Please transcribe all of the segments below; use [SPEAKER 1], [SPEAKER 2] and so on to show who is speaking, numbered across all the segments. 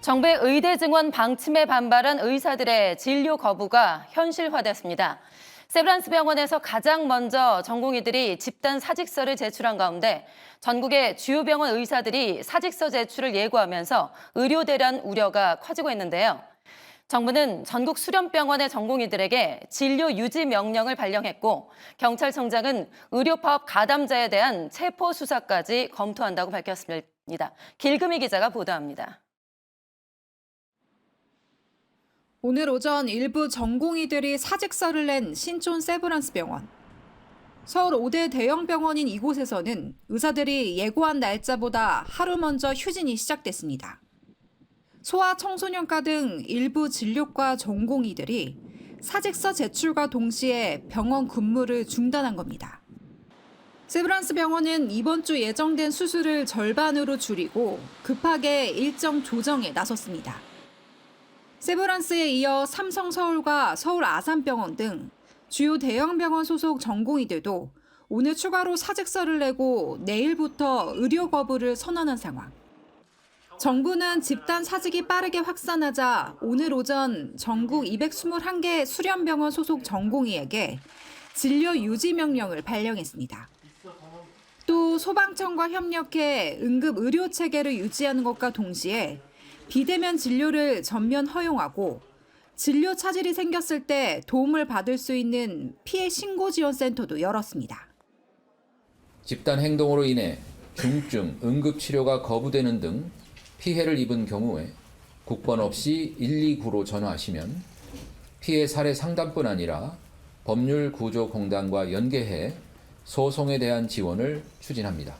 [SPEAKER 1] 정부의 의대 증원 방침에 반발한 의사들의 진료 거부가 현실화됐습니다. 세브란스 병원에서 가장 먼저 전공의들이 집단 사직서를 제출한 가운데 전국의 주요 병원 의사들이 사직서 제출을 예고하면서 의료 대란 우려가 커지고 있는데요. 정부는 전국 수련병원의 전공의들에게 진료 유지 명령을 발령했고 경찰청장은 의료파업 가담자에 대한 체포 수사까지 검토한다고 밝혔습니다. 길금희 기자가 보도합니다.
[SPEAKER 2] 오늘 오전 일부 전공의들이 사직서를 낸 신촌 세브란스 병원. 서울 5대 대형 병원인 이곳에서는 의사들이 예고한 날짜보다 하루 먼저 휴진이 시작됐습니다. 소아 청소년과 등 일부 진료과 전공의들이 사직서 제출과 동시에 병원 근무를 중단한 겁니다. 세브란스 병원은 이번 주 예정된 수술을 절반으로 줄이고 급하게 일정 조정에 나섰습니다. 세브란스에 이어 삼성서울과 서울 아산병원 등 주요 대형 병원 소속 전공의들도 오늘 추가로 사직서를 내고 내일부터 의료 거부를 선언한 상황. 정부는 집단 사직이 빠르게 확산하자 오늘 오전 전국 221개 수련병원 소속 전공의에게 진료 유지 명령을 발령했습니다. 또 소방청과 협력해 응급 의료 체계를 유지하는 것과 동시에 비대면 진료를 전면 허용하고 진료 차질이 생겼을 때 도움을 받을 수 있는 피해 신고 지원 센터도 열었습니다.
[SPEAKER 3] 집단 행동으로 인해 중증 응급 치료가 거부되는 등 피해를 입은 경우에 국번 없이 129로 전화하시면 피해 사례 상담뿐 아니라 법률구조공단과 연계해 소송에 대한 지원을 추진합니다.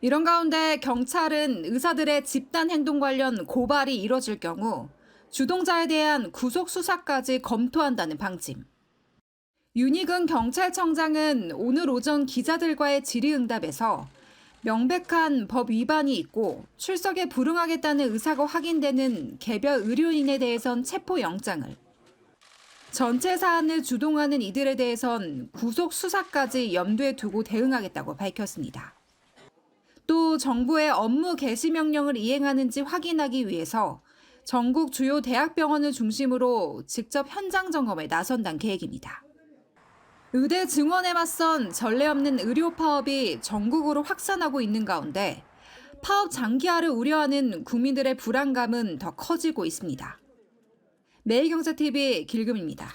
[SPEAKER 2] 이런 가운데 경찰은 의사들의 집단 행동 관련 고발이 이뤄질 경우 주동자에 대한 구속 수사까지 검토한다는 방침. 윤희근 경찰청장은 오늘 오전 기자들과의 질의응답에서 명백한 법 위반이 있고 출석에 불응하겠다는 의사가 확인되는 개별 의료인에 대해선 체포영장을, 전체 사안을 주동하는 이들에 대해선 구속 수사까지 염두에 두고 대응하겠다고 밝혔습니다. 또 정부의 업무 개시 명령을 이행하는지 확인하기 위해서 전국 주요 대학병원을 중심으로 직접 현장 점검에 나선다는 계획입니다. 의대 증원에 맞선 전례 없는 의료 파업이 전국으로 확산하고 있는 가운데 파업 장기화를 우려하는 국민들의 불안감은 더 커지고 있습니다. 매일경제TV 길금입니다.